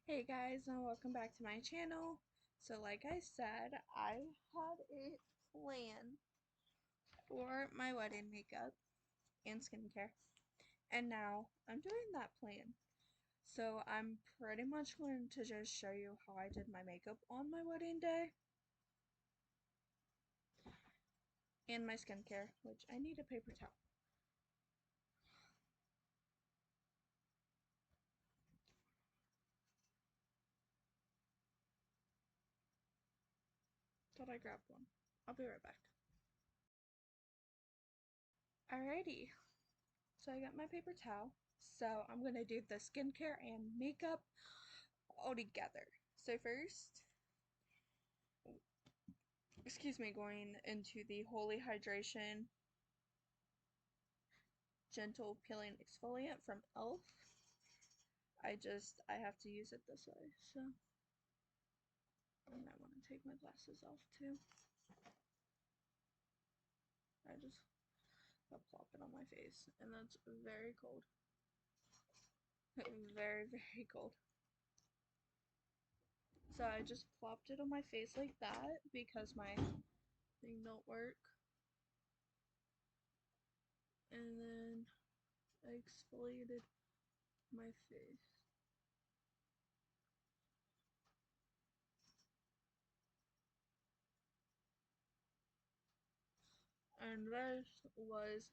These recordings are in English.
Hey guys, and welcome back to my channel. So like I said, I had a plan for my wedding makeup and skincare, and now I'm doing that plan. So I'm pretty much going to just show you how I did my makeup on my wedding day and my skincare, which I need a paper towel. Thought I grabbed one. I'll be right back. Alrighty, so I got my paper towel. So I'm gonna do the skincare and makeup all together. So first, going into the Holy Hydration Gentle Peeling Exfoliant from e.l.f. I have to use it this way, so I might want to take my glasses off too. I just plop it on my face, and that's very cold. Very, very cold. So I just plopped it on my face like that because my thing don't work. And then I exfoliated my face. And this was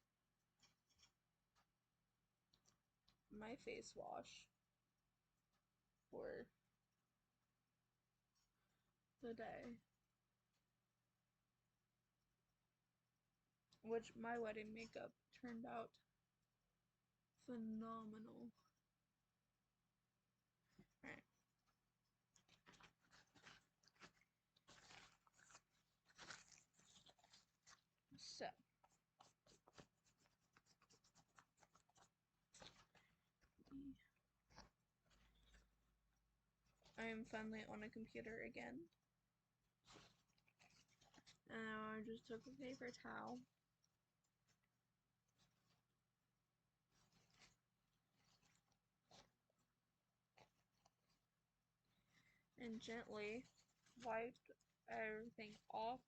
my face wash for the day, which my wedding makeup turned out phenomenal. Alright. So, I am finally on a computer again. And I just took a paper towel and gently wiped everything off.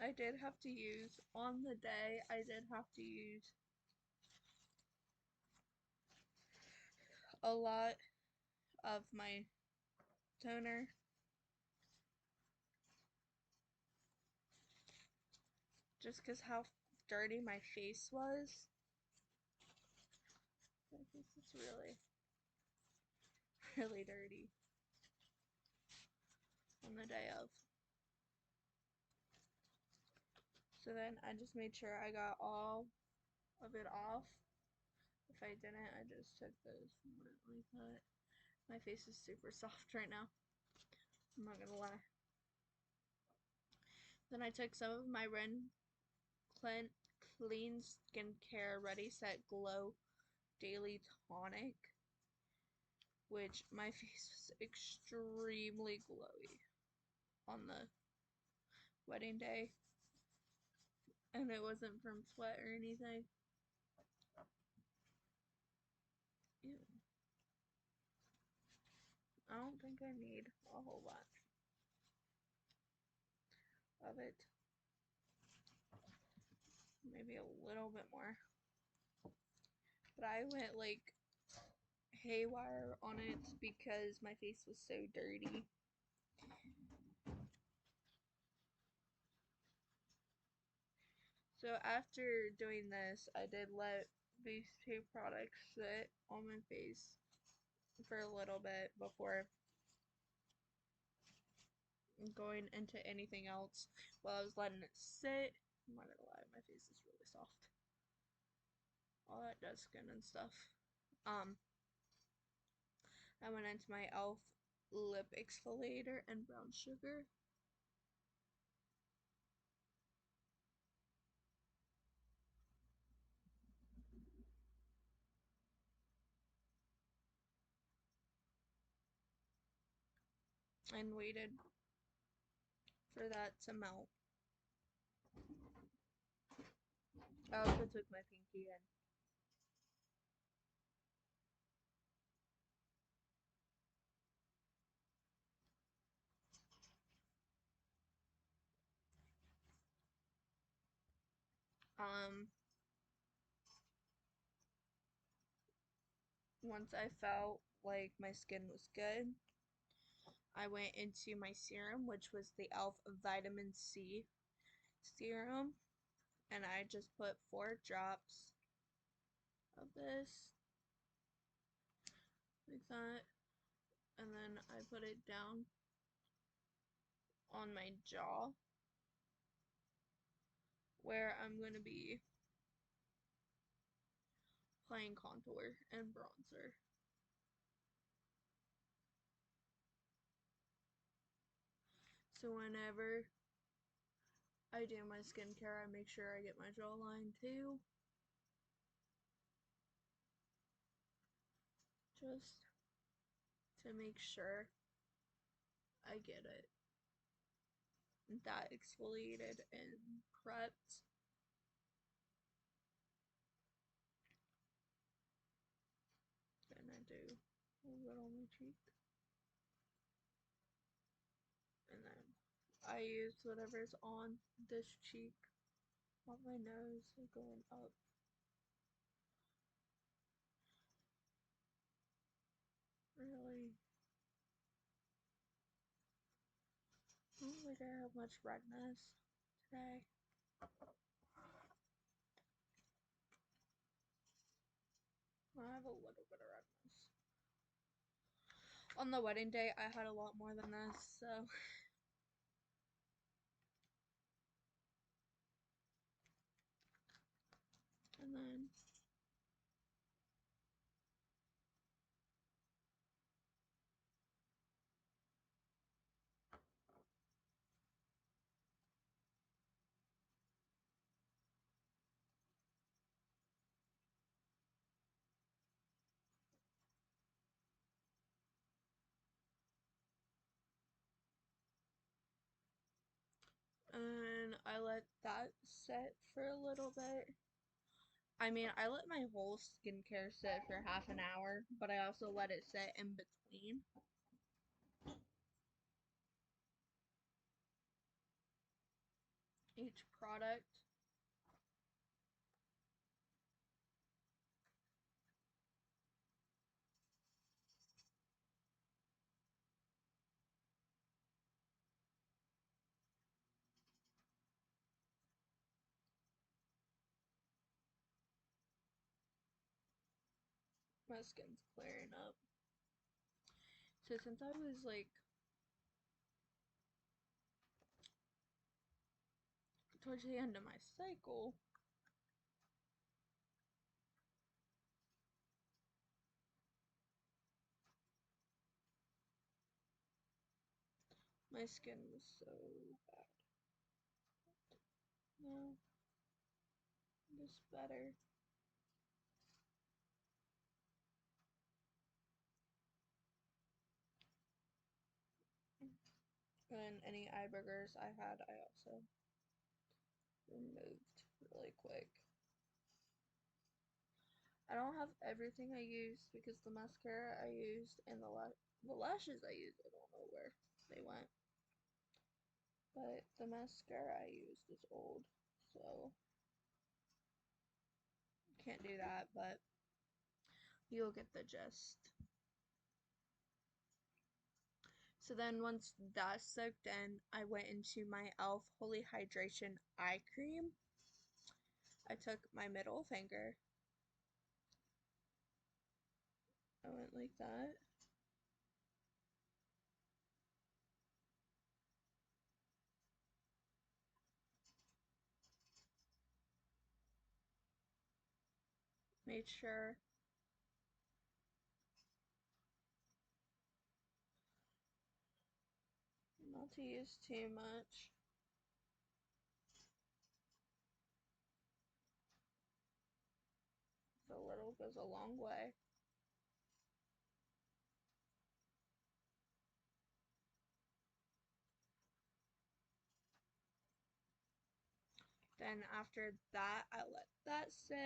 I did have to use, on the day, I did have to use a lot of my toner. Just because how dirty my face was. My face is really, really dirty on the day of. So then I just made sure I got all of it off. If I didn't, I just took this and went like that. My face is super soft right now. I'm not gonna lie. Then I took some of my Ren Clean Skincare Ready Set Glow Daily Tonic, which my face was extremely glowy on the wedding day, and it wasn't from sweat or anything. Ew. I don't think I need a whole lot of it. Maybe a little bit more. But I went like haywire on it because my face was so dirty. So after doing this, I did let these two products sit on my face for a little bit before going into anything else. While I was letting it sit, I'm not gonna lie, my face is really soft. All that dead skin and stuff. I went into my e.l.f. lip exfoliator and brown sugar. And waited for that to melt. I also took my pinky Um, Once I felt like my skin was good, I went into my serum, which was the e.l.f. Vitamin C serum, and I just put 4 drops of this like that, and then I put it down on my jaw where I'm going to be applying contour and bronzer. So whenever I do my skincare, I make sure I get my jawline too, just to make sure I get it that exfoliated and prepped. Then I do a little on my cheek, and then I use whatever's on this cheek, on my nose, going up. Really, I don't think I have much redness today. I have a little bit of redness. On the wedding day, I had a lot more than this, so. And then I let that set for a little bit. I mean, I let my whole skincare sit for half an hour, but I also let it sit in between. Each product. My skin's clearing up. So since I was like towards the end of my cycle, my skin was so bad. No, just better. And any eye boogers I had, I also removed really quick. I don't have everything I used because the mascara I used and the lashes I used, I don't know where they went. But the mascara I used is old, so can't do that, but you'll get the gist. So then once that's soaked in, I went into my e.l.f. Holy Hydration Eye Cream. I took my middle finger. I went like that. Made sure not to use too much. A little goes a long way. Then after that, I let that sit.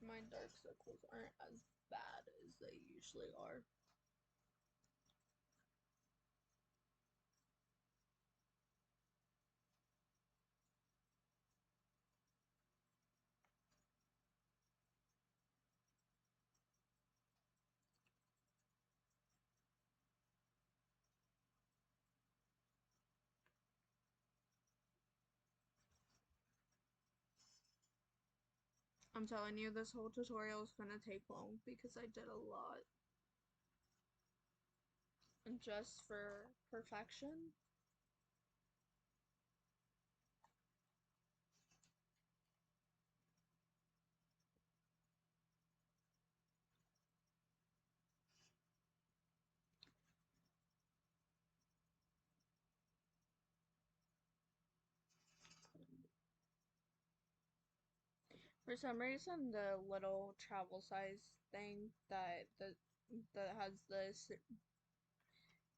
My dark circles aren't as bad as they usually are. I'm telling you, this whole tutorial is gonna take long because I did a lot. And just for perfection. For some reason, the little travel size thing that has this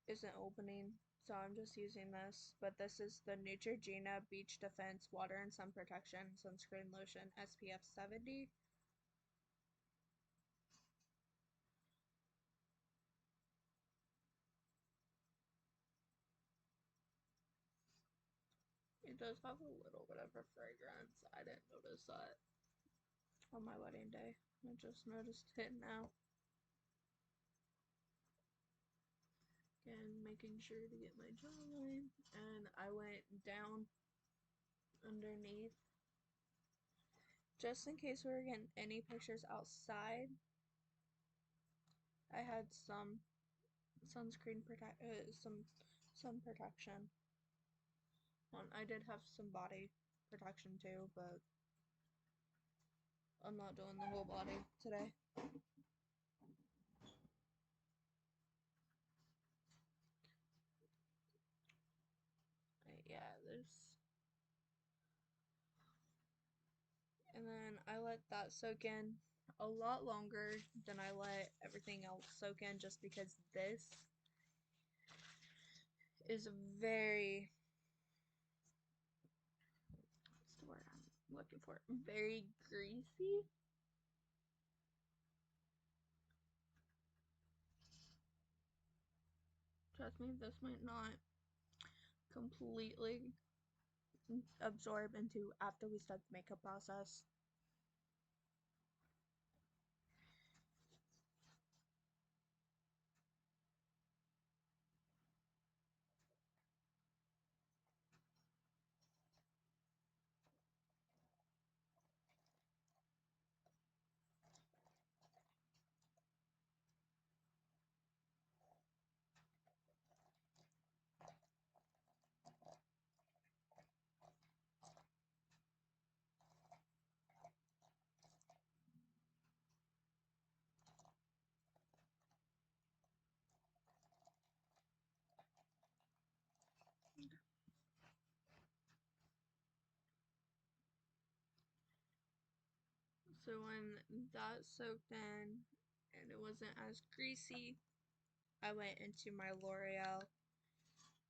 isn't opening, so I'm just using this. But this is the Neutrogena Beach Defense Water and Sun Protection Sunscreen Lotion SPF 70. It does have a little bit of a fragrance. I didn't notice that on my wedding day. I just noticed it now. And making sure to get my jawline, and I went down underneath just in case we were getting any pictures outside. I had some some sun protection on. I did have some body protection too, but I'm not doing the whole body today. Yeah, and then I let that soak in a lot longer than I let everything else soak in, just because this is very, what's the word I'm looking for? Very greasy. Trust me, this might not completely absorb into after we start the makeup process. So when that soaked in and it wasn't as greasy, I went into my L'Oreal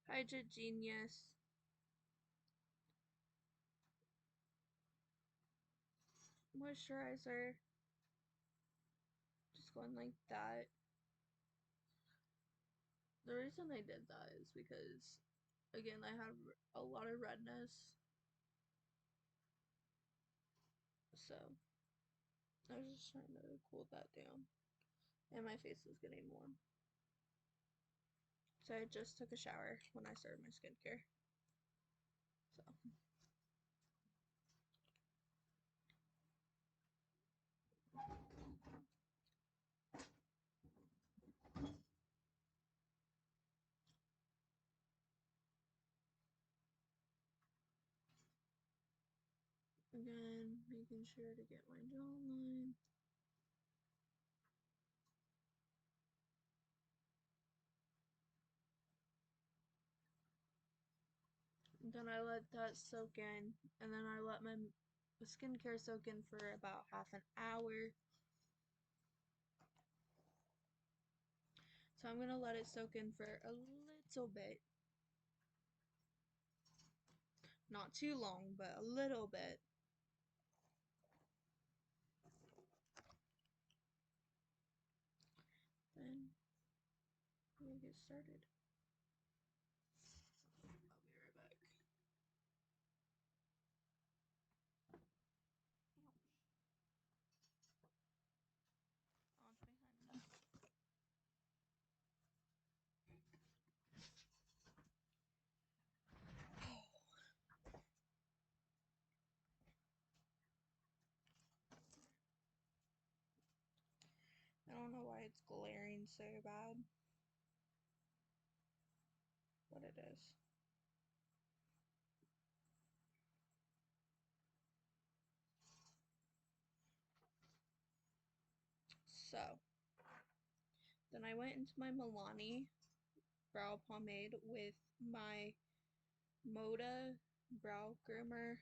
Hydra Genius moisturizer. Just going like that. The reason I did that is because, again, I have a lot of redness. So I was just trying to cool that down. And my face is getting warm. So I just took a shower when I started my skincare. So again, making sure to get my jawline. Then I let that soak in, and then I let my skincare soak in for about half an hour. So I'm gonna let it soak in for a little bit. Not too long, but a little bit. Then we'll get started. I'll be right back. Oh, it's behind that. why it's glaring so bad. But it is. So, then I went into my Milani brow pomade with my Moda brow groomer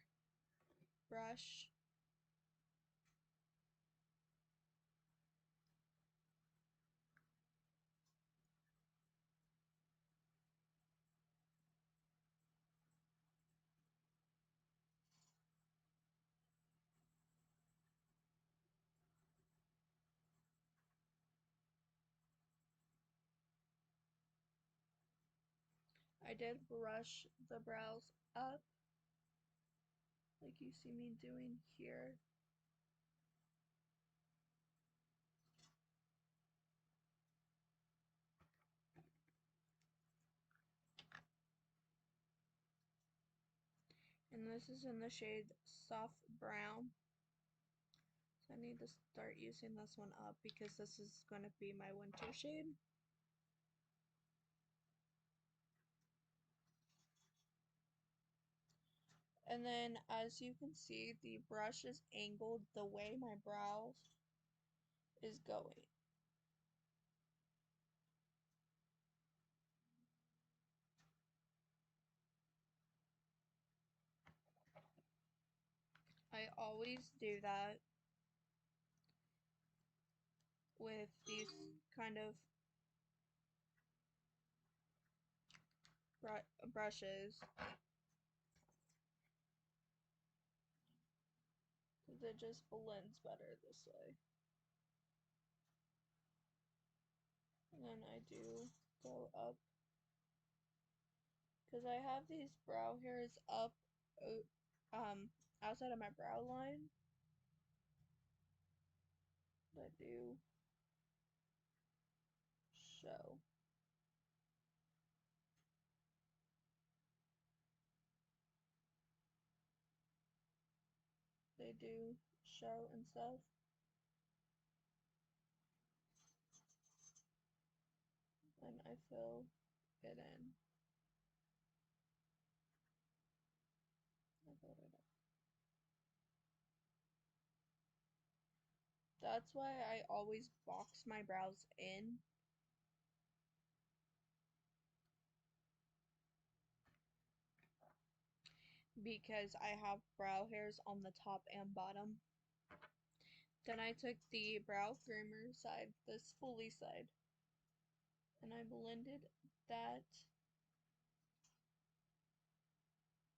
brush. I did brush the brows up, like you see me doing here. And this is in the shade Soft Brown. So I need to start using this one up because this is going to be my winter shade. And then as you can see, the brush is angled the way my brows is going. I always do that with these kind of brushes because it just blends better this way. And then I do go up because I have these brow hairs up outside of my brow line that do show. They do show and stuff. And I fill it in. I filled it up. That's why I always box my brows in. Because I have brow hairs on the top and bottom. Then I took the brow groomer side, the spoolie side, and I blended that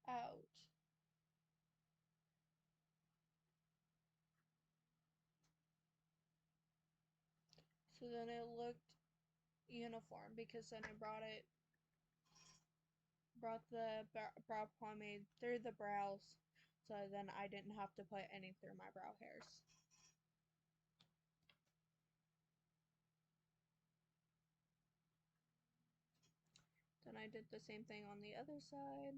out. So then it looked uniform because then I brought the brow pomade through the brows, so then I didn't have to put any through my brow hairs. Then I did the same thing on the other side.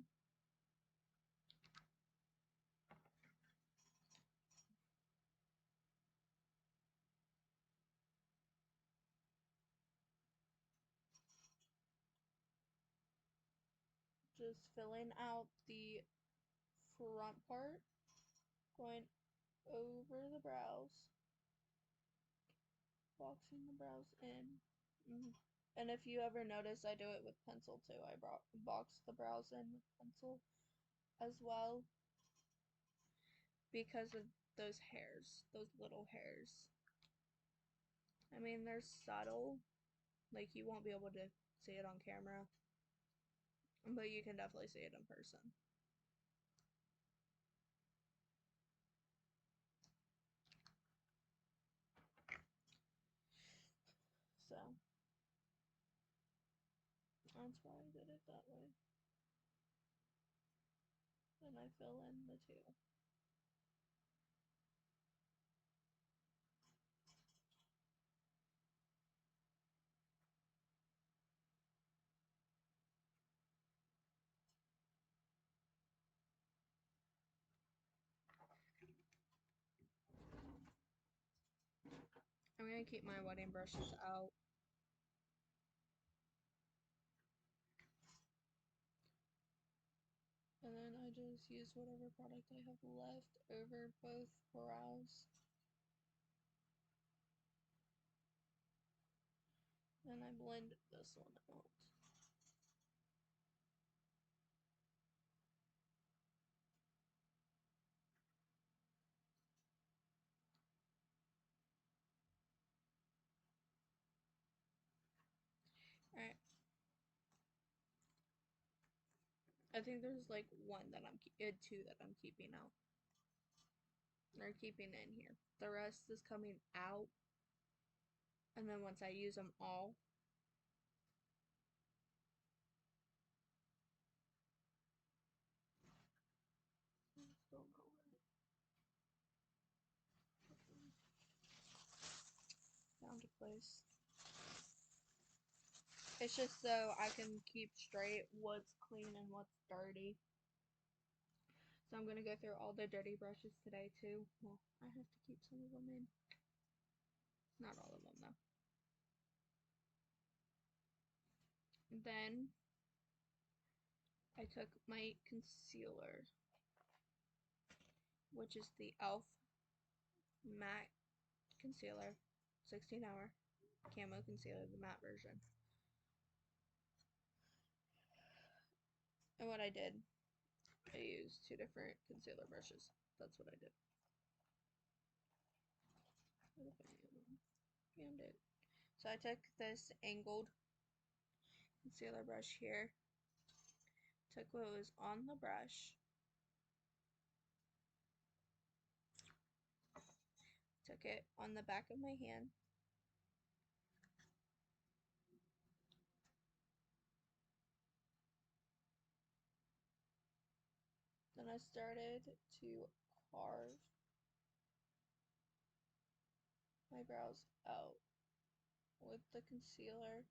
Just filling out the front part, going over the brows, boxing the brows in. And if you ever notice, I do it with pencil too. I box the brows in with pencil as well because of those hairs, those little hairs. I mean, they're subtle, like you won't be able to see it on camera, but you can definitely see it in person. So that's why I did it that way. Then I fill in the tail. I'm gonna keep my wedding brushes out. And then I just use whatever product I have left over both brows. And I blend this one out. Alright. I think there's like one that two that I'm keeping out. Or keeping in here. The rest is coming out. And then once I use them all, don't know where down to place. It's just so I can keep straight what's clean and what's dirty. So I'm gonna go through all the dirty brushes today too. Well, I have to keep some of them in. Not all of them though. Then I took my concealer, which is the e.l.f. matte concealer, 16 hour camo concealer, the matte version. And what I did, I used two different concealer brushes. That's what I did. Found it. So I took this angled concealer brush here, took what was on the brush, took it on the back of my hand, then I started to carve my brows out with the concealer,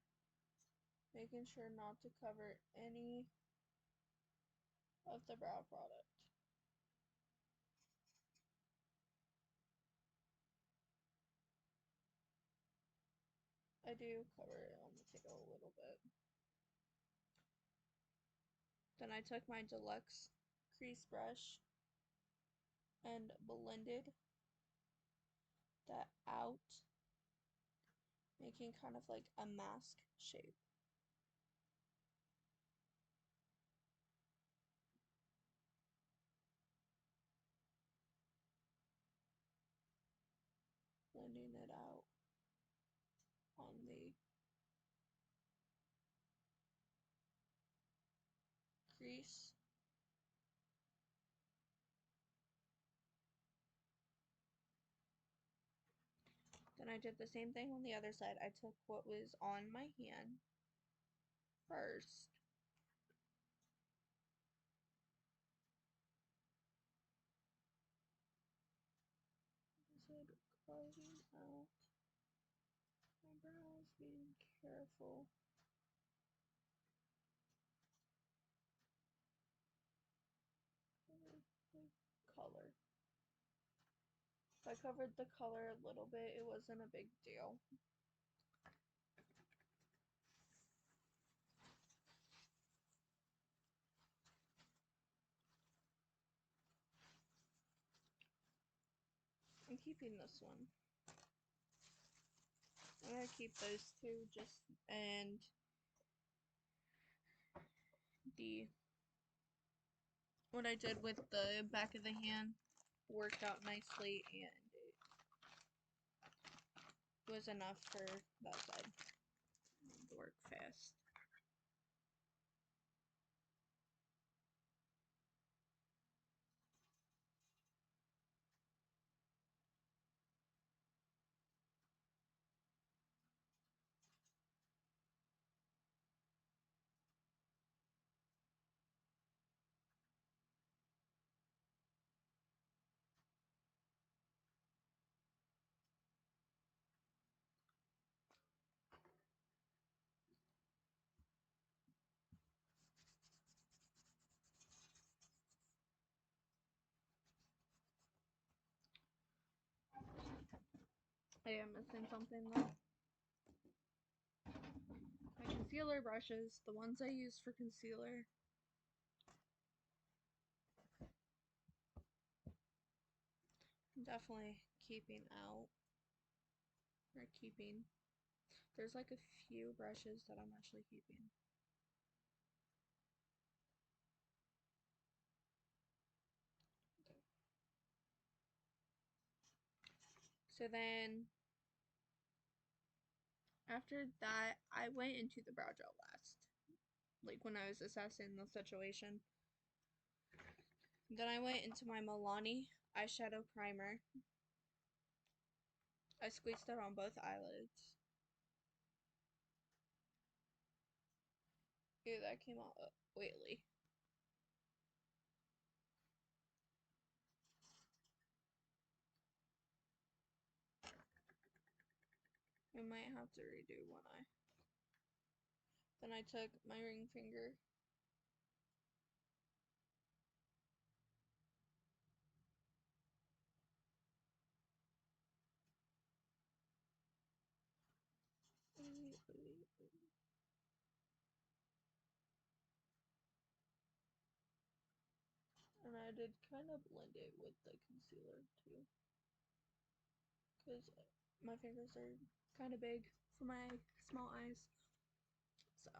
making sure not to cover any of the brow product. I do cover it on the tail a little bit. Then I took my deluxe crease brush and blended that out, making kind of like a mask shape. Blending it out on the crease. Then I did the same thing on the other side. I took what was on my hand first. I said carving out my brows, being careful. The color. If I covered the color a little bit, it wasn't a big deal. I'm keeping this one. I'm gonna keep those two and the what I did with the back of the hand worked out nicely and it was enough for that side to work fast. I am missing something though. My concealer brushes, the ones I use for concealer. I'm definitely keeping out. Or keeping. There's like a few brushes that I'm actually keeping. So then after that, I went into the brow gel last. Like when I was assessing the situation. Then I went into my Milani eyeshadow primer. I squeezed it on both eyelids. Ew, that came out oily. I might have to redo one eye. Then I took my ring finger. And I did kind of blend it with the concealer too. Because my fingers are kind of big for my small eyes. So.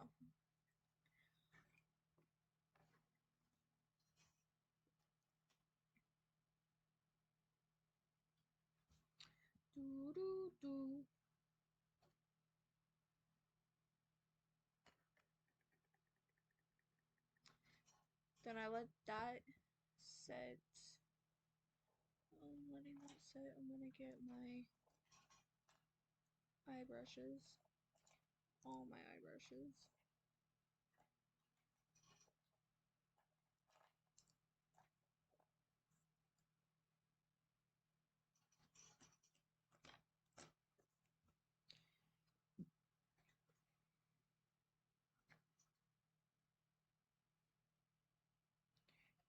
Doo doo doo. Then I let that set. I'm letting that set. I'm gonna get my eye brushes. All my eye brushes.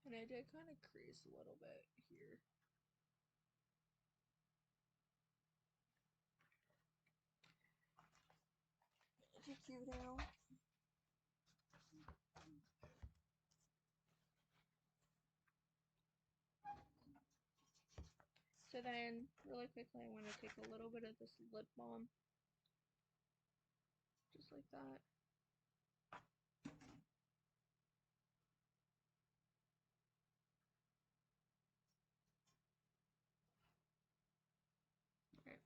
And I did kind of crease a little bit here. Take you down. So then, really quickly, I want to take a little bit of this lip balm. Just like that. Okay.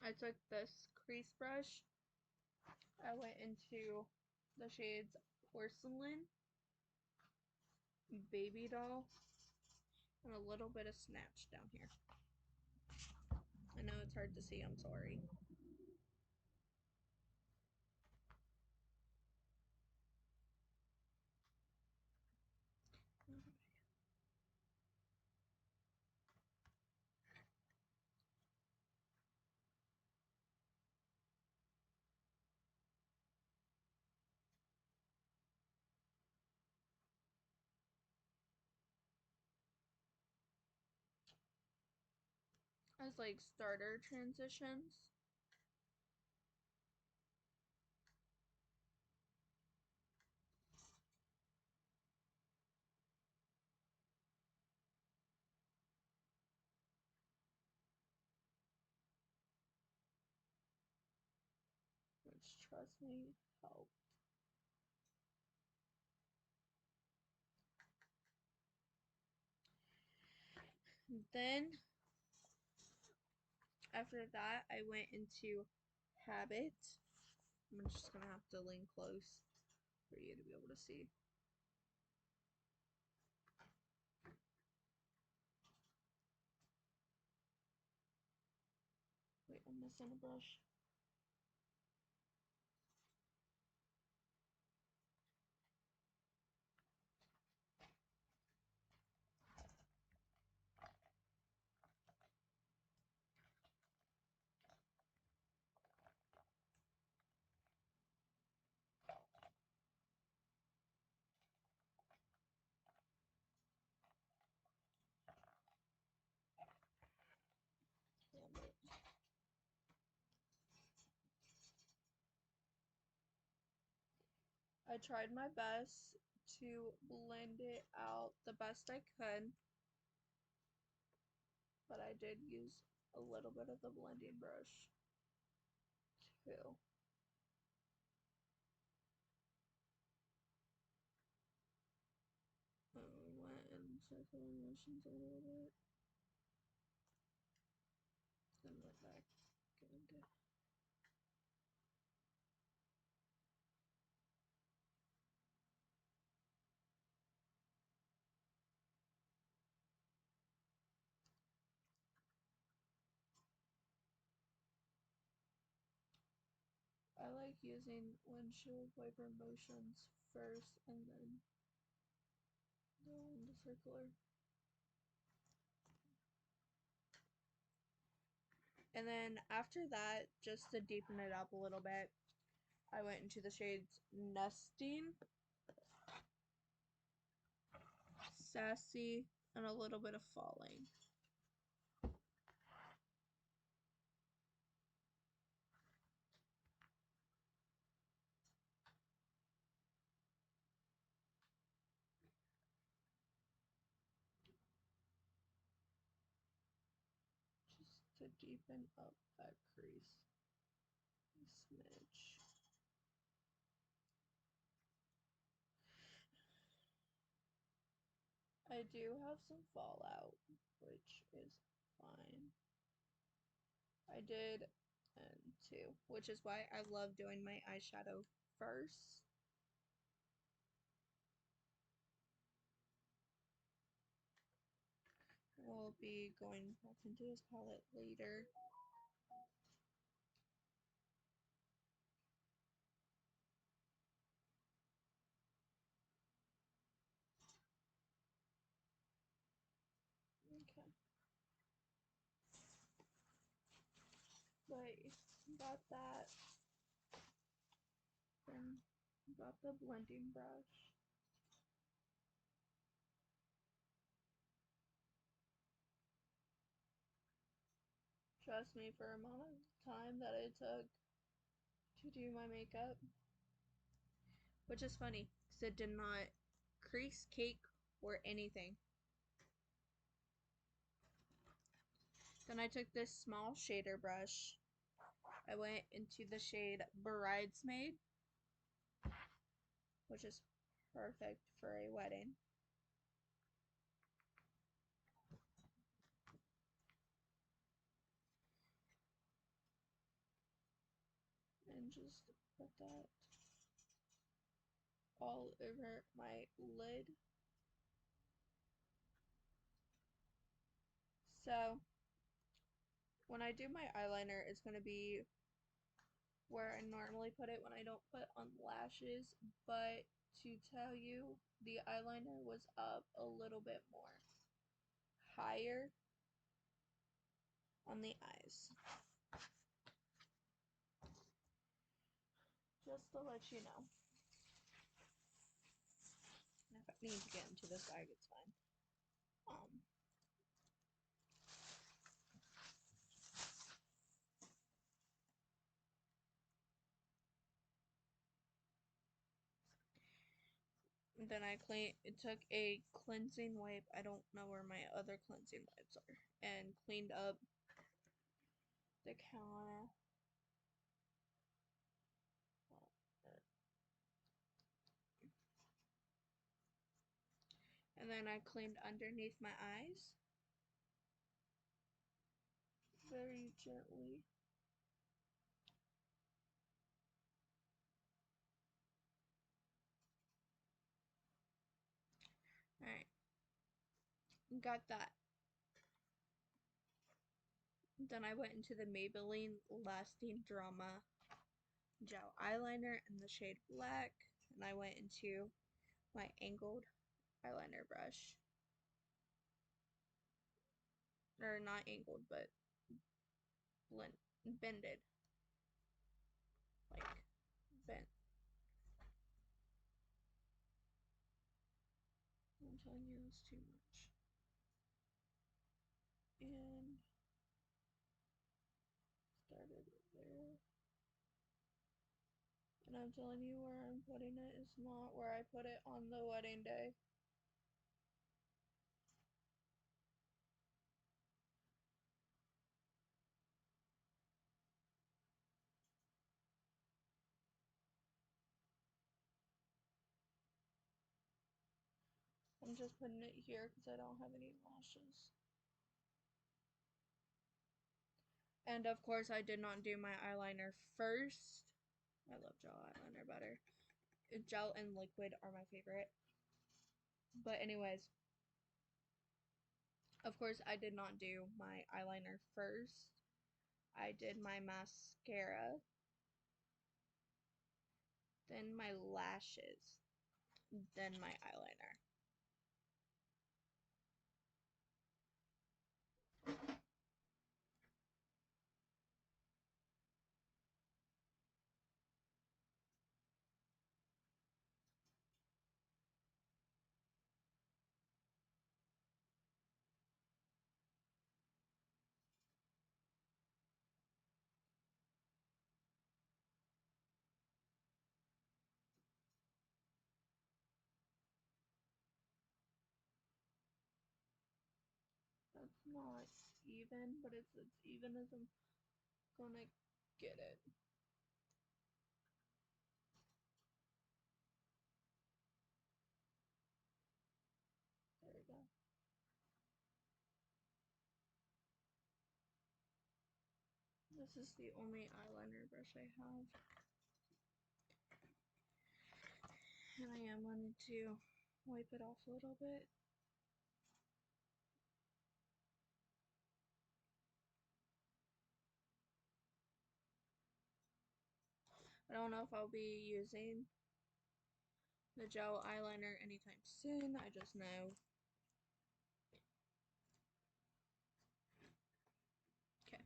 I took this crease brush. I went into the shades Porcelain, Baby Doll, and a little bit of Snatch down here. I know it's hard to see, I'm sorry. As like starter transitions. Which, trust me, help. Then, after that, I went into Habit. I'm just gonna have to lean close for you to be able to see. Wait, I'm missing a brush. Damn it. I tried my best to blend it out the best I could, but I did use a little bit of the blending brush too. Went and circular motions a little bit, then went back and I like using windshield wiper motions first and then the circular. And then after that, just to deepen it up a little bit, I went into the shades Nesting, Sassy, and a little bit of Falling. Just to deepen up that crease a smidge. I do have some fallout, which is fine. I did, and two, which is why I love doing my eyeshadow first. We'll be going back into his palette later. Okay. But got that. Then got the blending brush. Trust me, for the amount of time that it took to do my makeup, which is funny because it did not crease, cake, or anything. Then I took this small shader brush. I went into the shade Bridesmaid, which is perfect for a wedding. And just put that all over my lid. So when I do my eyeliner, it's going to be where I normally put it when I don't put on lashes, but to tell you, the eyeliner was up a little bit more higher on the eyes. Just to let you know. If I need to get into this bag, it's fine. Then I took a cleansing wipe. I don't know where my other cleansing wipes are, and cleaned up the counter. And then I cleaned underneath my eyes very gently. Alright, got that. Then I went into the Maybelline Lasting Drama Gel Eyeliner in the shade Black, and I went into my angled eyeliner brush. Or not angled, but bended. Like, bent. I'm telling you, it's too much. And started there. And And I'm telling you, where I'm putting it is not where I put it on the wedding day. I'm just putting it here because I don't have any lashes. And of course, I did not do my eyeliner first. I love gel eyeliner better. Gel and liquid are my favorite. But anyways, of course, I did not do my eyeliner first. I did my mascara, then my lashes, then my eyeliner. That's not even, but it's as even as I'm gonna get it. There we go. This is the only eyeliner brush I have. And I am wanting to wipe it off a little bit. I don't know if I'll be using the gel eyeliner anytime soon. I just know. Okay.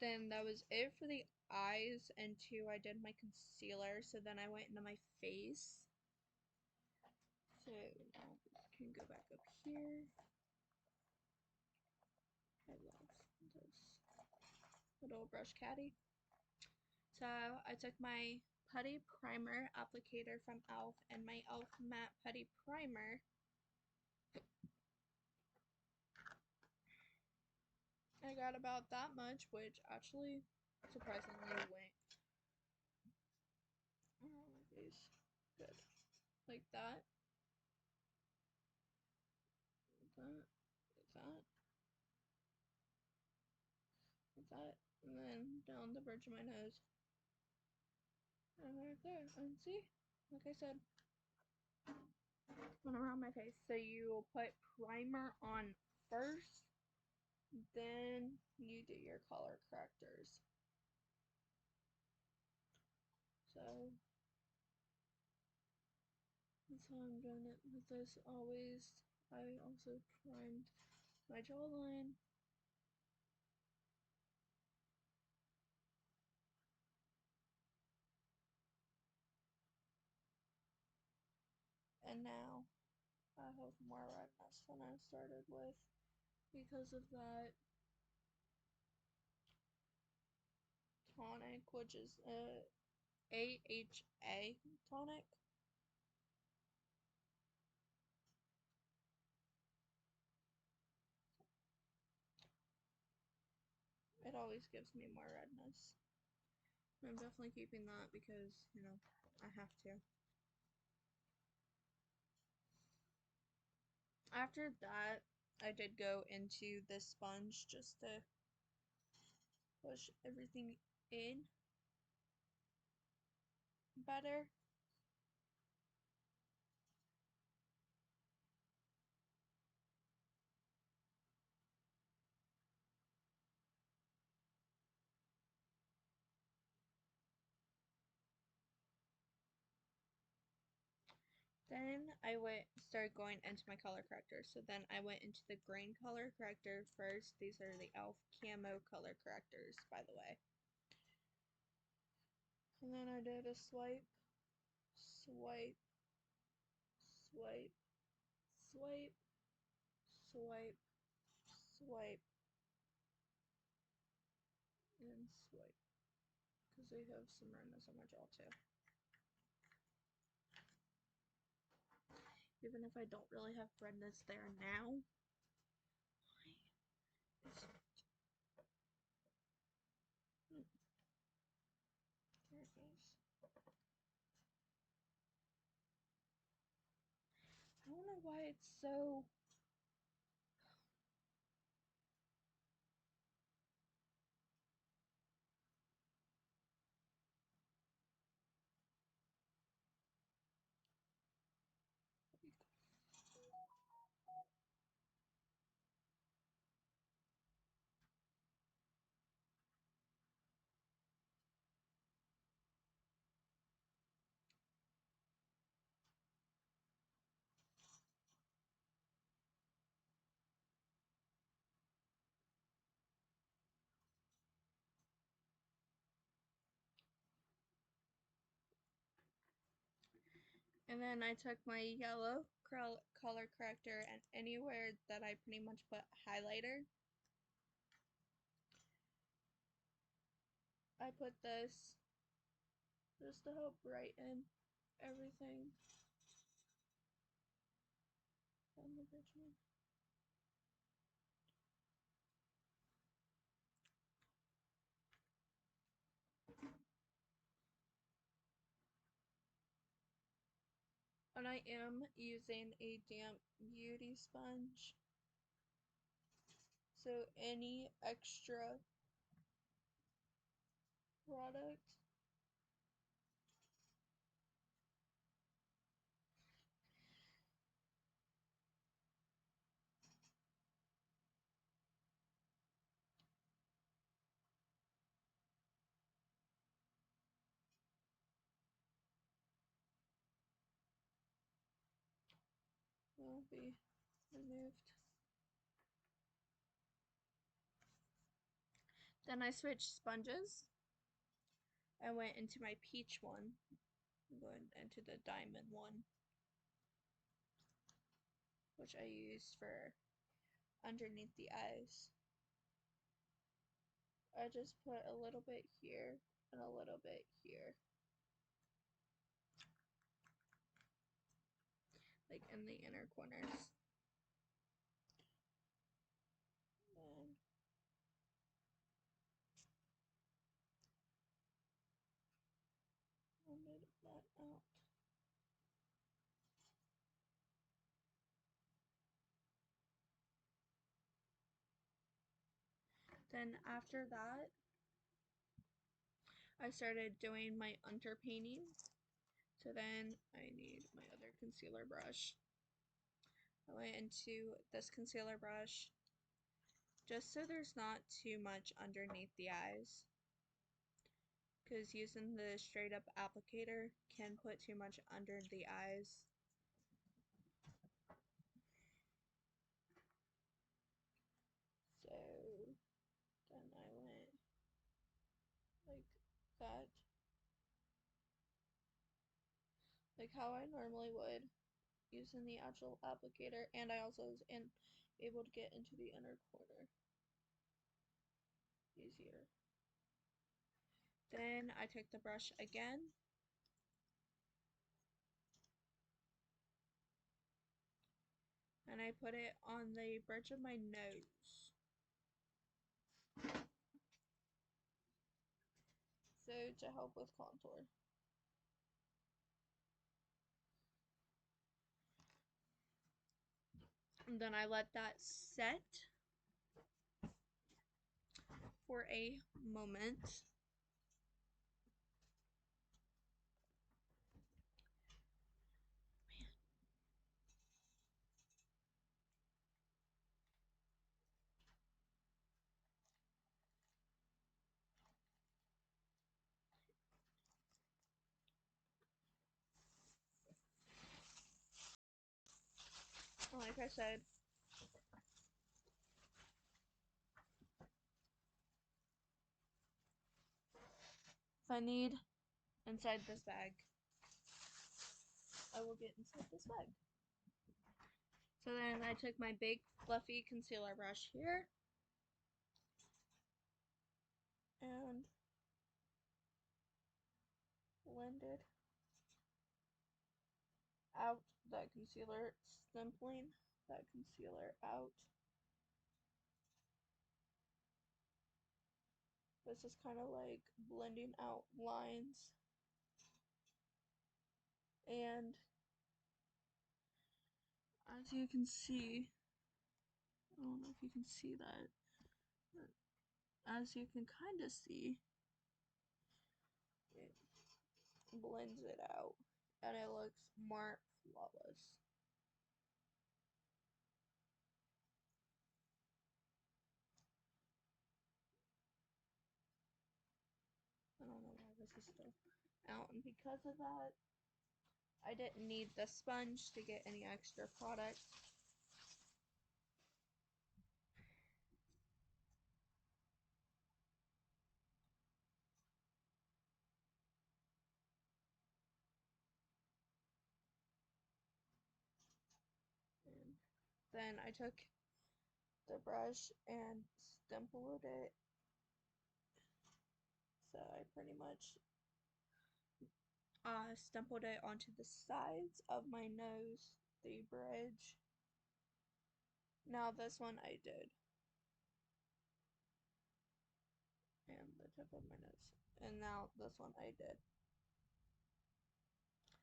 Then that was it for the eyes, and two, I did my concealer. So then I went into my face. So now we can go back up here. I love this little brush caddy. So I took my Putty Primer applicator from e.l.f. and my e.l.f. Matte Putty Primer. I got about that much, which actually surprisingly went around my face good. Like that. Like that. Like that. And then down the bridge of my nose. And right there. And see? Like I said, went around my face. So you will put primer on first, then you do your color correctors. So that's how I'm doing it with this always. I also primed my jawline. And now I have more redness than I started with because of that tonic, which is a AHA tonic. It always gives me more redness. I'm definitely keeping that because, you know, I have to. After that, I did go into this sponge just to push everything in better. Then I started going into my color corrector. So then I went into the green color corrector first. These are the e.l.f. Camo color correctors, by the way. And then I did a swipe, swipe, swipe, swipe, swipe, swipe, and swipe. because we have some redness on my jaw too. Even if I don't really have redness there now. There it goes. I don't know why it's so... And then I took my yellow color corrector, and anywhere that I pretty much put highlighter, I put this just to help brighten everything on the picture. And I am using a damp beauty sponge, so any extra product will be removed. Then I switched sponges and went into my peach one. I'm going into the diamond one, which I use for underneath the eyes. I just put a little bit here and a little bit here, like in the inner corners. Then blended that out. Then after that, I started doing my underpainting. So then I need my other concealer brush. I went into this concealer brush just so there's not too much underneath the eyes, because using the straight up applicator can put too much under the eyes. So then I went like that, like how I normally would using the actual applicator, and I also was able to get into the inner corner easier. Then I took the brush again and I put it on the bridge of my nose. So to help with contour. And then I let that set for a moment. Like I said, if I need inside this bag, I will get inside this bag. So then I took my big fluffy concealer brush here and blended out that concealer, stippling that concealer out. This is kind of like blending out lines, and as you can see, I don't know if you can see that, but as you can kind of see, it blends it out and it looks more flawless. I don't know why this is still out, and because of that, I didn't need the sponge to get any extra product. And then I took the brush and stippled it. So I pretty much stippled it onto the sides of my nose, the bridge. Now this one I did. And the tip of my nose. And now this one I did.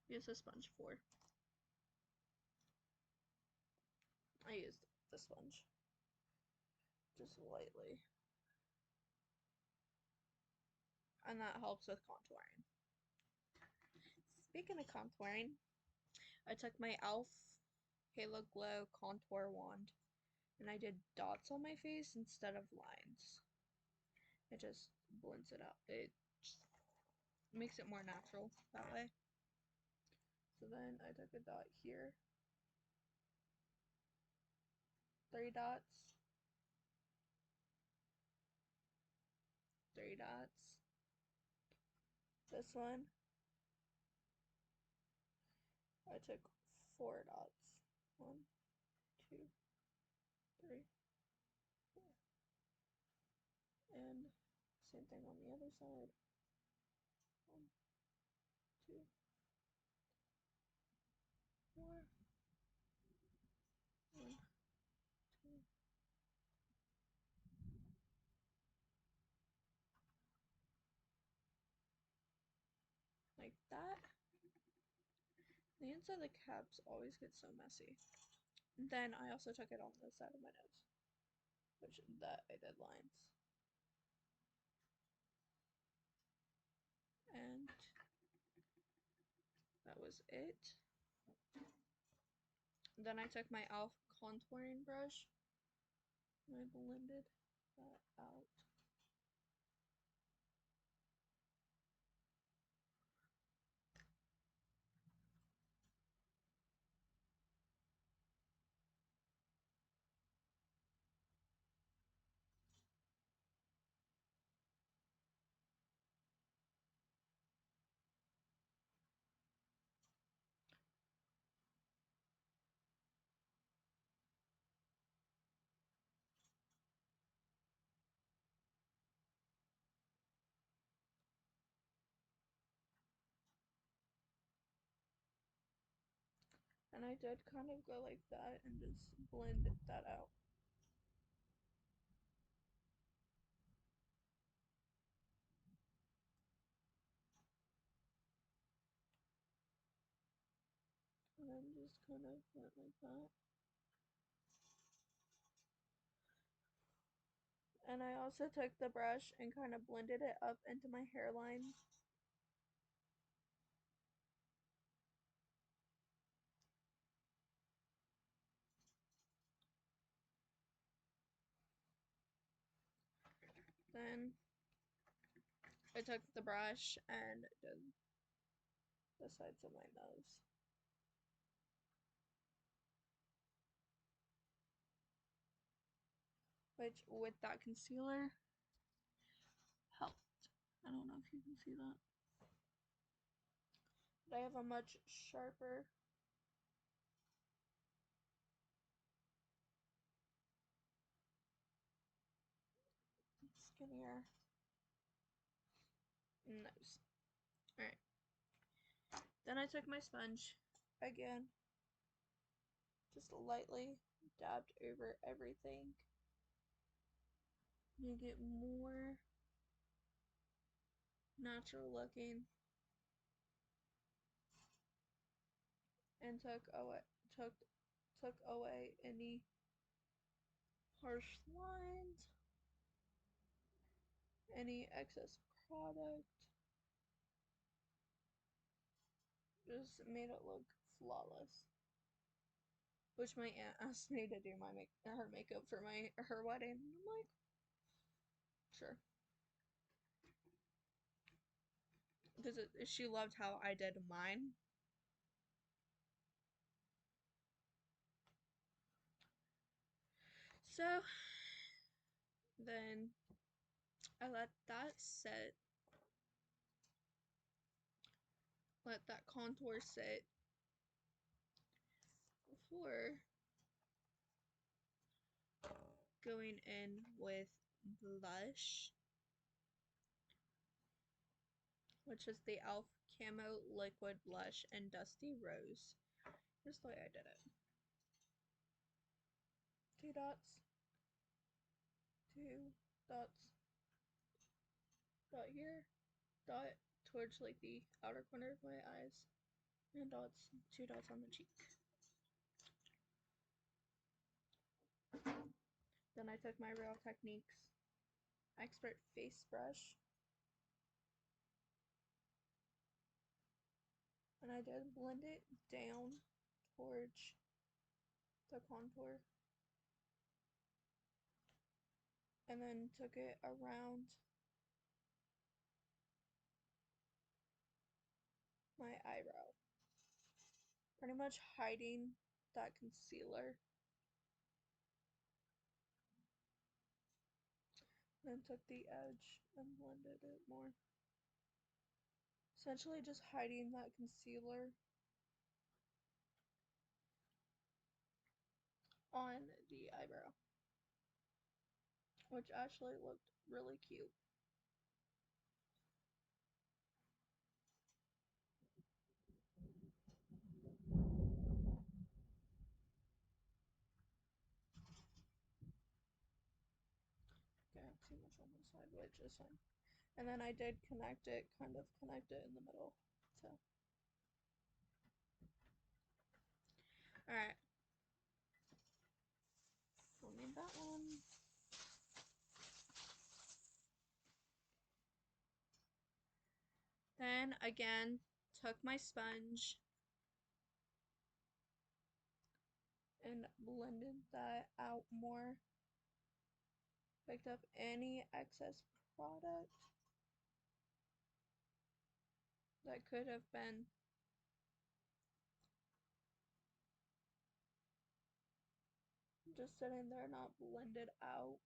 Use a sponge for. I used the sponge. Just lightly. And that helps with contouring. Speaking of contouring, I took my e.l.f. Halo Glow Contour Wand and I did dots on my face instead of lines. It just blends it out. It makes it more natural that way. So then I took a dot here. 3 dots. 3 dots. This one, I took 4 dots. 1, 2, 3, 4. And same thing on the other side. 1, 2, 4. 1, 2. Like that. The inside of the caps always gets so messy. Then I also took it on the side of my nose, which that I did lines. And that was it. Then I took my e.l.f. contouring brush and I blended that out. And I did kind of go like that and just blend that out. And then just kind of went like that. And I also took the brush and kind of blended it up into my hairline. Then I took the brush and did the sides of my nose. Which, with that concealer, helped. I don't know if you can see that. But I have a much sharper skinnier nose. Alright. Then I took my sponge again, just lightly dabbed over everything. You get more natural looking, and took away any harsh lines, any excess product. Just made it look flawless. Which my aunt asked me to do her makeup for her wedding. And I'm like, sure. Because she loved how I did mine. So then I let that sit, let that contour sit before going in with blush, which is the e.l.f. Camo Liquid Blush and Dusty Rose. Here's the way I did it. 2 dots, 2 dots, dot here, dot towards like the outer corner of my eyes, and dots, 2 dots on the cheek. Then I took my Real Techniques Expert Face Brush, and I did blend it down towards the contour, and then took it around my eyebrow, pretty much hiding that concealer. Then took the edge and blended it more. Essentially just hiding that concealer on the eyebrow, which actually looked really cute. Okay, too much on the side, which is fine. And then I did connect it in the middle. So, alright. We'll need that one. Then again, took my sponge and blended that out more. Picked up any excess product that could have been just sitting there not blended out.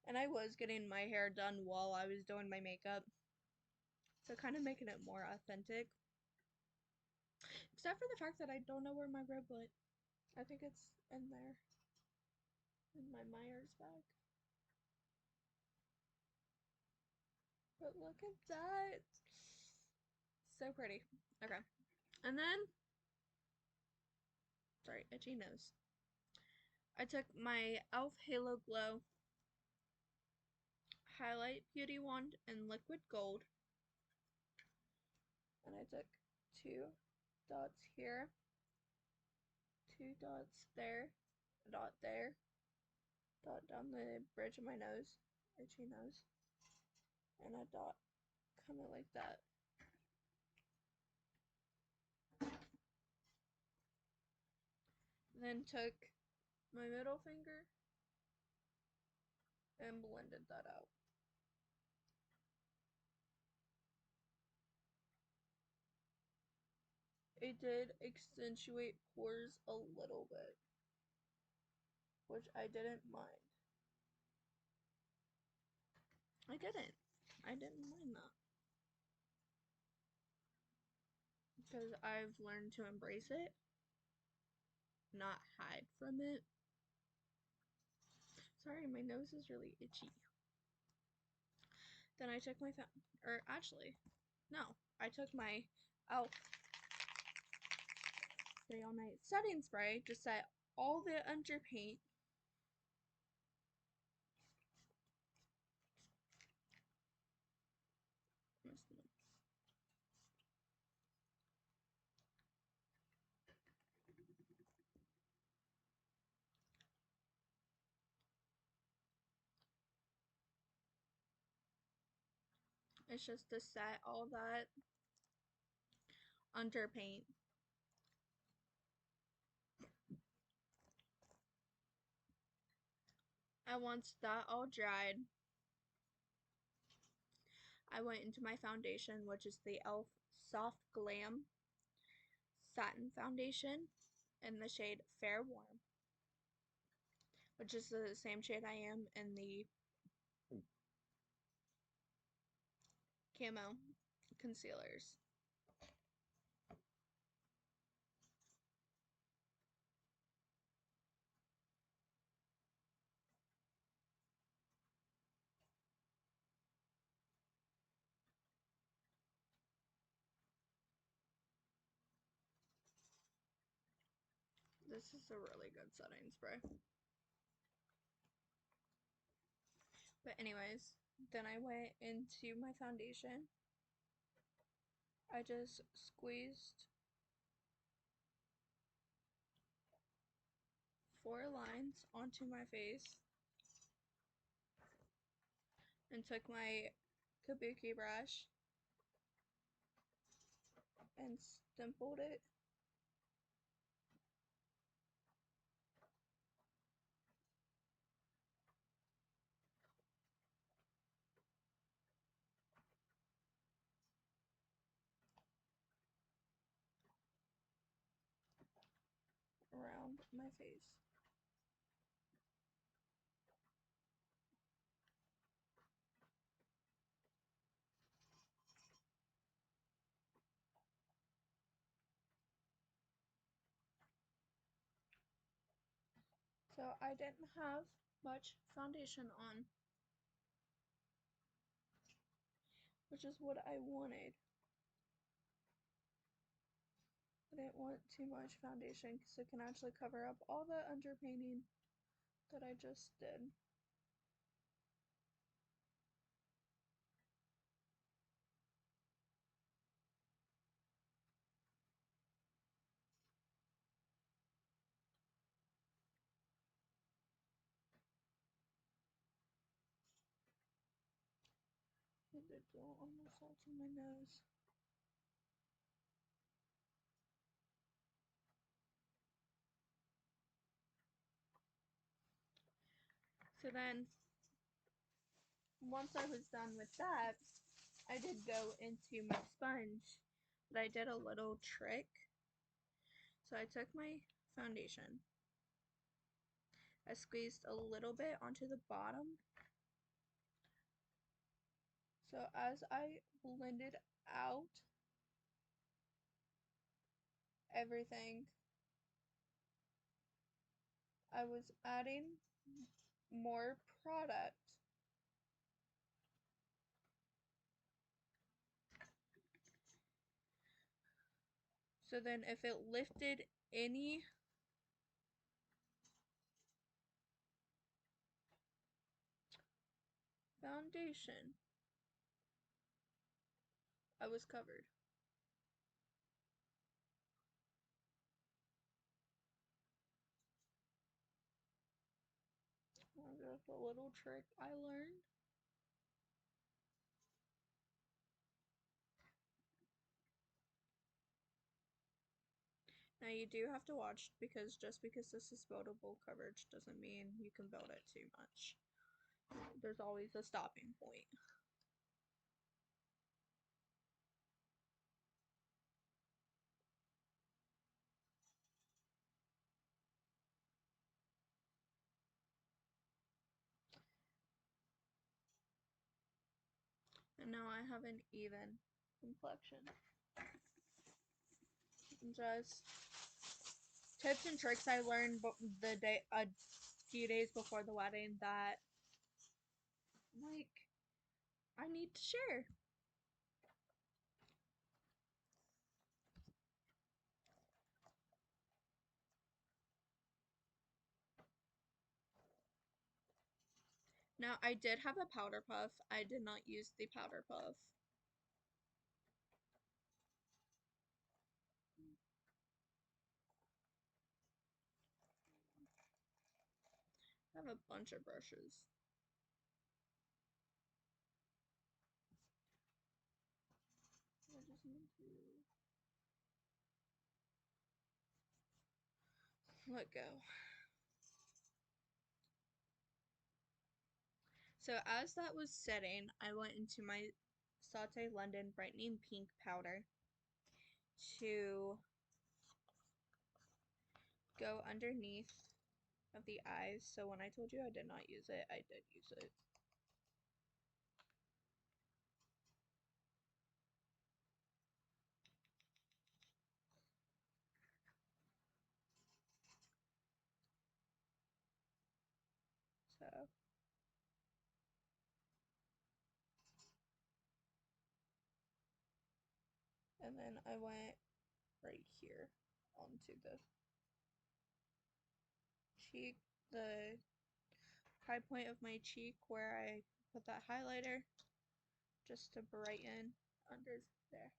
And I was getting my hair done while I was doing my makeup, so kind of making it more authentic. Except for the fact that I don't know where my rib went. I think it's in there. In my Myers bag. But look at that. So pretty. Okay. And then, sorry, itchy nose. I took my e.l.f. Halo Glow Highlight Beauty Wand in Liquid Gold. And I took 2 dots here. 2 dots there. A dot there. Dot down the bridge of my nose. Itchy nose. And a dot kind of like that. Then took my middle finger and blended that out. It did accentuate pores a little bit, which I didn't mind. I didn't mind that. Because I've learned to embrace it, not hide from it. Sorry, my nose is really itchy. Then I took my no, I took my e.l.f. Stay All Night setting spray to set all the underpaint. It's just to set all that underpaint. And once that all dried, I went into my foundation, which is the e.l.f. Soft Glam Satin Foundation in the shade Fair Warm, which is the same shade I am in the Camo concealers. This is a really good setting spray. But anyways, then I went into my foundation. I just squeezed 4 lines onto my face and took my kabuki brush and stippled it around my face. So I didn't have much foundation on, which is what I wanted. I didn't want too much foundation because it can actually cover up all the underpainting that I just did. I did go almost all to my nose. So then, once I was done with that, I did go into my sponge, but I did a little trick. So I took my foundation, I squeezed a little bit onto the bottom. So as I blended out everything, I was adding more product. So then if it lifted any foundation, I was covered. That's a little trick I learned. Now you do have to watch, because just because this is buildable coverage doesn't mean you can build it too much. There's always a stopping point. And now I have an even complexion. Just tips and tricks I learned a few days before the wedding that, like, I need to share. Now, I did have a powder puff. I did not use the powder puff. I have a bunch of brushes. I just need to let go. So as that was setting, I went into my Saute London Brightening Pink powder to go underneath of the eyes. So when I told you I did not use it, I did use it. So and then I went right here onto the cheek, the high point of my cheek where I put that highlighter just to brighten under there.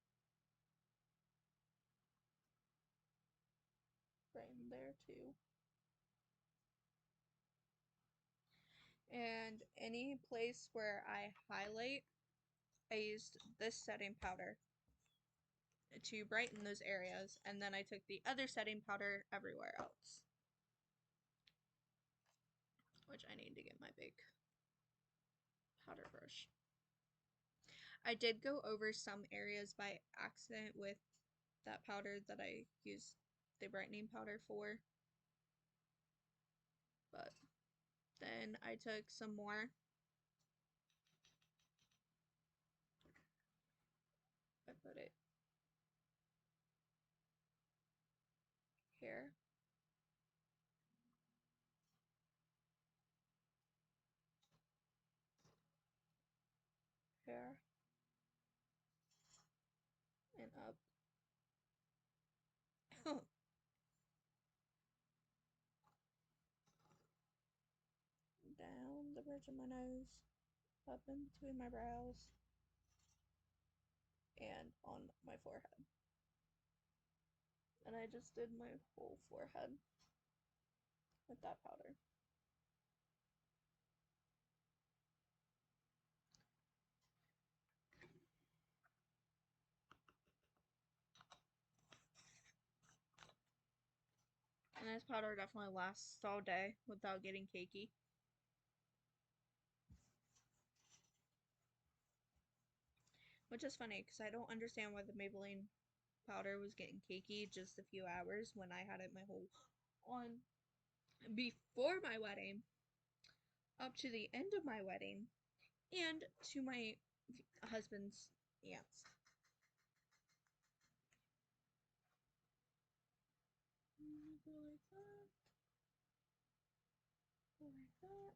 Brighten there too. And any place where I highlight, I used this setting powder to brighten those areas, and then I took the other setting powder everywhere else. Which I need to get my big powder brush. I did go over some areas by accident with that powder that I used the brightening powder for. But then I took some more. I put it here. Here. And up. Down the bridge of my nose. Up in between my brows. And on my forehead. And I just did my whole forehead with that powder. And this powder definitely lasts all day without getting cakey. Which is funny because I don't understand why the Maybelline powder was getting cakey just a few hours when I had it my whole on before my wedding, up to the end of my wedding, and to my husband's aunts. Go like that. Go like that.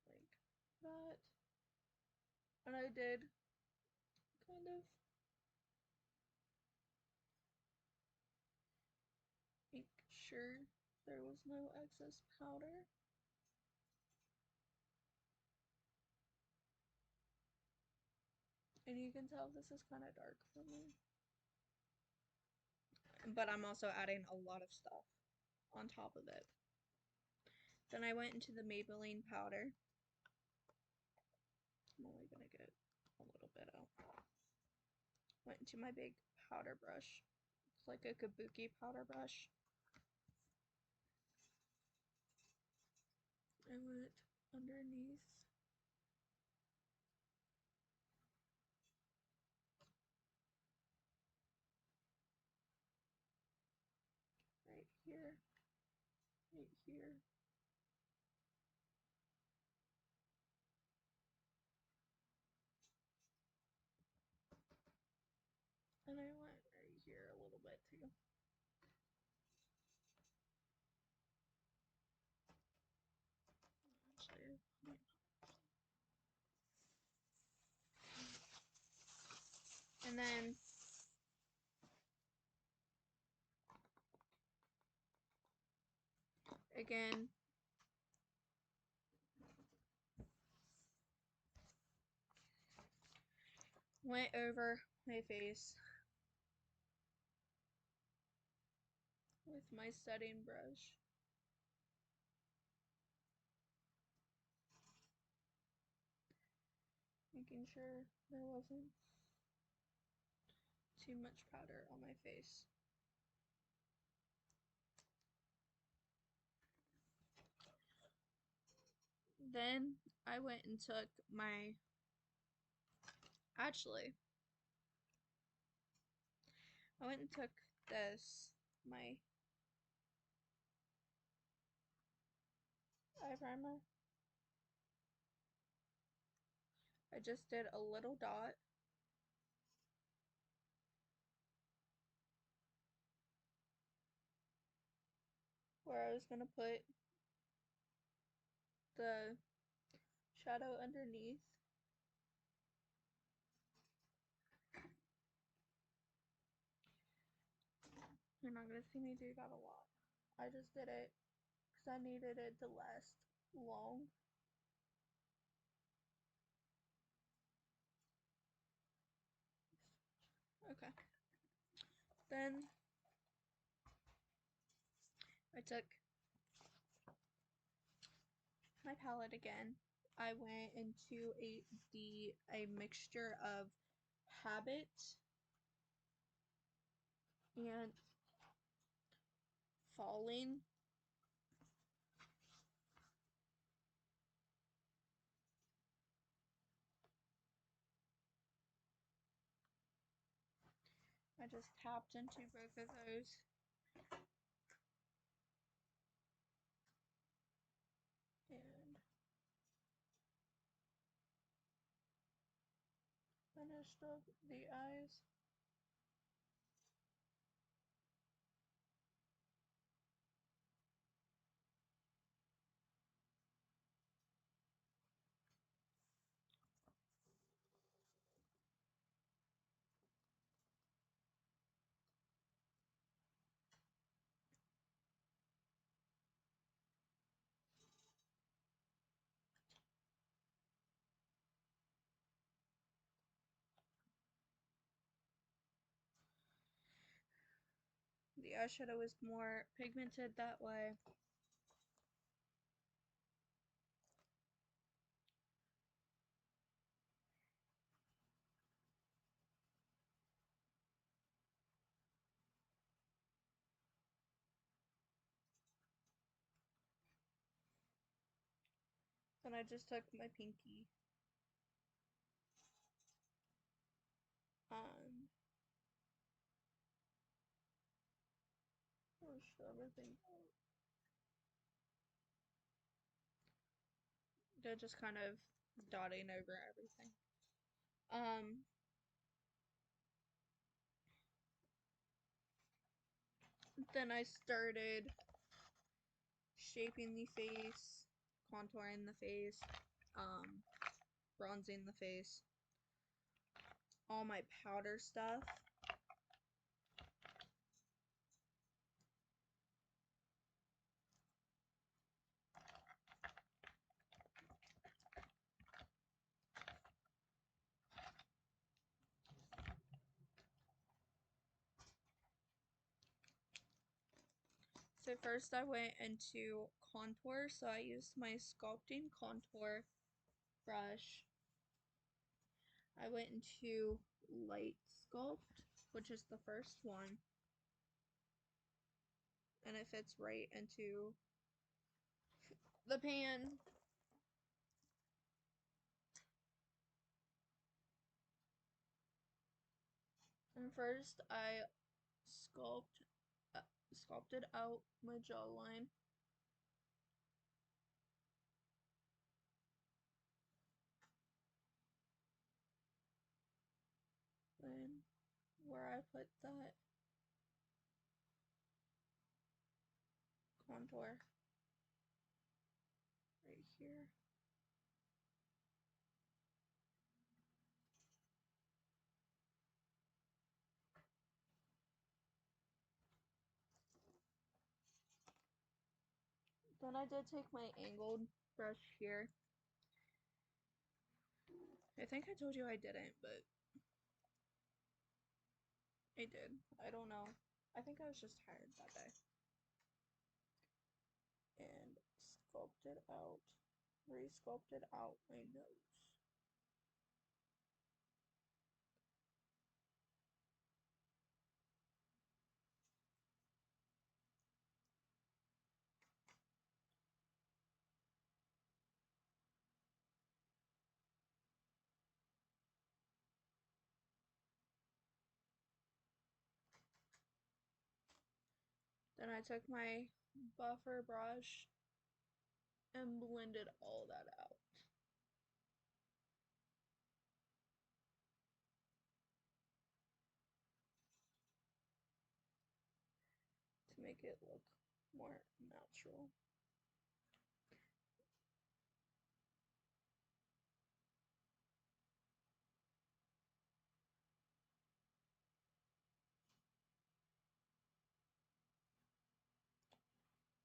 Like that. And I did kind of make sure there was no excess powder. And you can tell this is kind of dark for me. But I'm also adding a lot of stuff on top of it. Then I went into the Maybelline powder. I'm only gonna get a little bit out. Went into my big powder brush. It's like a kabuki powder brush. I went underneath. Right here. Right here. And I went right here a little bit too. Actually, And then again, went over my face with my setting brush. Making sure there wasn't too much powder on my face. Then I went and took actually, I went and took my eye primer. I just did a little dot. Where I was going to put the shadow underneath. You're not going to see me do that a lot. I just did it because I needed it to last long. Okay. Then I took my palette again. I went into a mixture of Habit and Falling. I just tapped into both of those. And finished up the eyes. The eyeshadow is more pigmented that way. Then I just took my pinky and pushed everything out. They're just kind of dotting over everything. Then I started shaping the face, contouring the face, bronzing the face, all my powder stuff. So first I went into contour, so I used my sculpting contour brush. I went into light sculpt, which is the first one, and it fits right into the pan. And first I sculpted out my jawline. Then where I put that contour right here. Then I did take my angled brush here. I think I told you I didn't, but I did. I don't know. I think I was just tired that day. And sculpted out, re-sculpted out my nose. Then I took my buffer brush and blended all that out. To make it look more natural.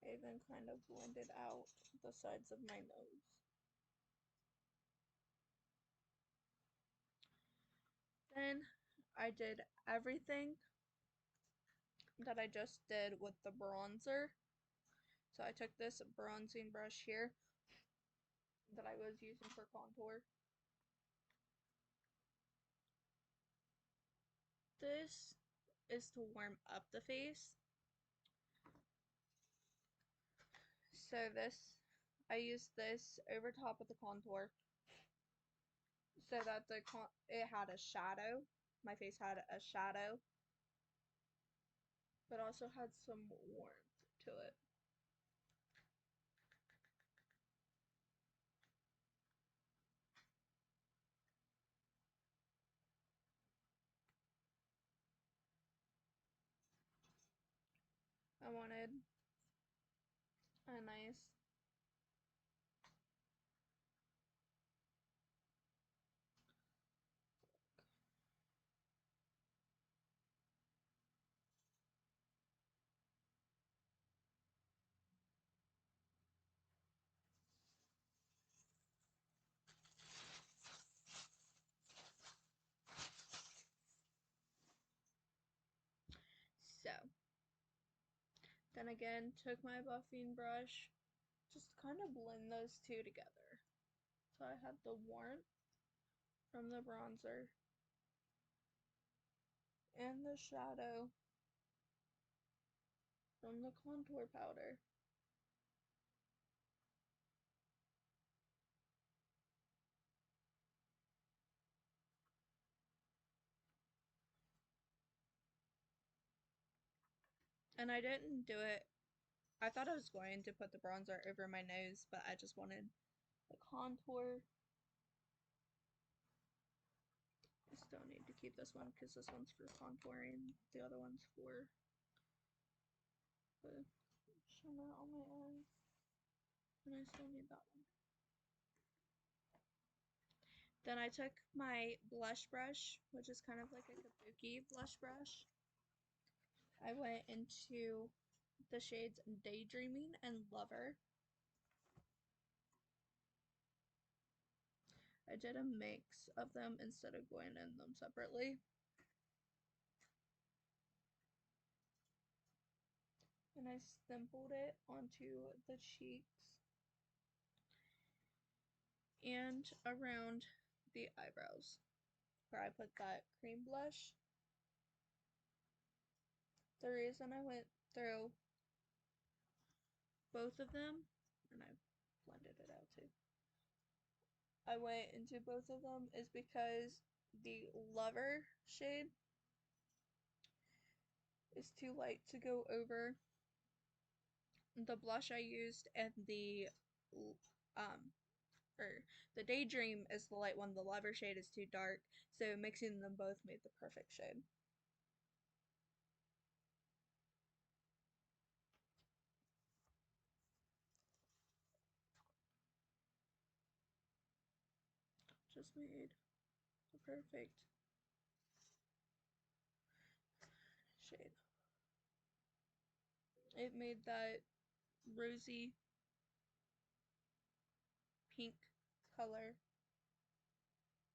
I even kind of blended out the sides of my nose. Then I did everything that I just did with the bronzer. So I took this bronzing brush here that I was using for contour. This is to warm up the face. So I used this over top of the contour so that it had a shadow. My face had a shadow, but also had some warmth to it. I wanted a nice so. Then again, took my buffing brush, just kind of blend those two together. So I had the warmth from the bronzer and the shadow from the contour powder. And I didn't do it, I thought I was going to put the bronzer over my nose, but I just wanted the contour. I still need to keep this one because this one's for contouring, the other one's for the shimmer on my eyes. And I still need that one. Then I took my blush brush, which is kind of like a kabuki blush brush. I went into the shades Daydreaming and Lover. I did a mix of them instead of going in them separately. And I stippled it onto the cheeks and around the eyebrows where I put that cream blush. The reason I went through both of them, and I blended it out too, I went into both of them is because the Lover shade is too light to go over the blush I used, and um the Daydream is the light one, the Lover shade is too dark, so mixing them both made the perfect shade. Just made the perfect shade. It made that rosy pink color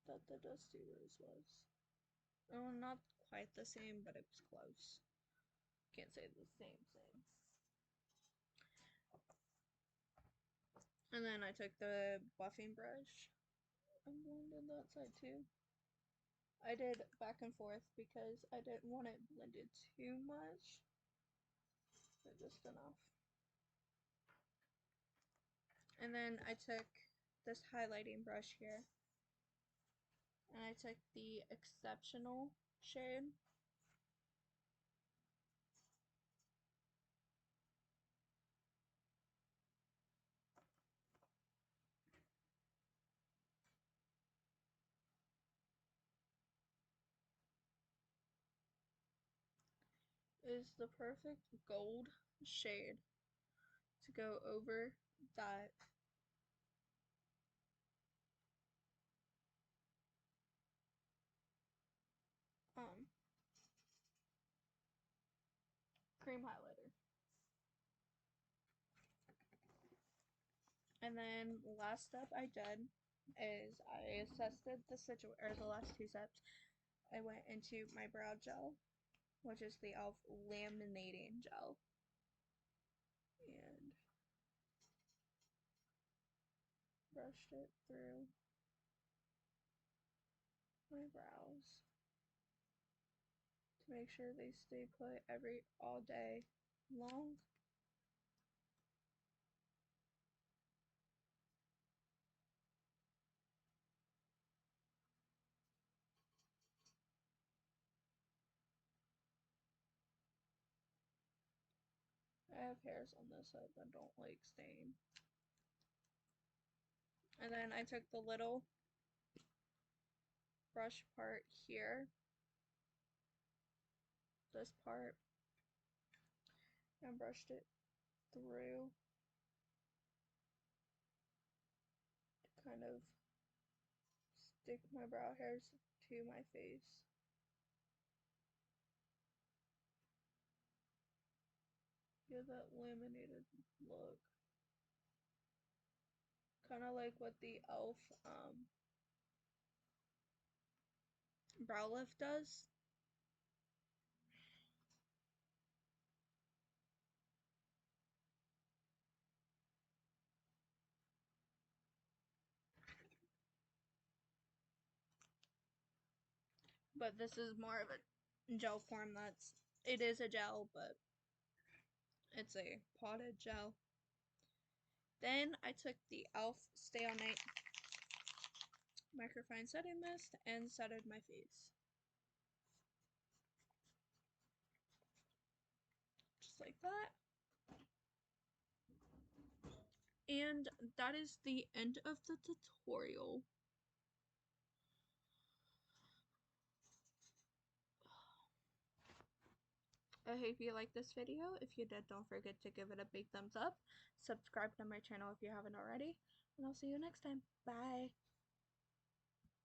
that the Dusty Rose was. Oh, not quite the same, but it was close. Can't say the same. And then I took the buffing brush and blended that side too. I did back and forth because I didn't want it blended too much, but just enough. And then I took this highlighting brush here, and I took the Exceptional shade. Is the perfect gold shade to go over that cream highlighter. And then last step I did is I assessed the last two steps. I went into my brow gel, which is the e.l.f. laminating gel, and brushed it through my brows to make sure they stay put all day long. I have hairs on this side that don't like staying. And then I took the little brush part here, this part, and brushed it through to kind of stick my brow hairs to my face. Give that laminated look. Kind of like what the e.l.f. Brow Lift does. But this is more of a gel form. It is a gel, but it's a potted gel. Then I took the e.l.f. Stay All Night Microfine Setting Mist and setted my face. Just like that. And that is the end of the tutorial. I hope you liked this video. If you did, don't forget to give it a big thumbs up. Subscribe to my channel if you haven't already. And I'll see you next time. Bye.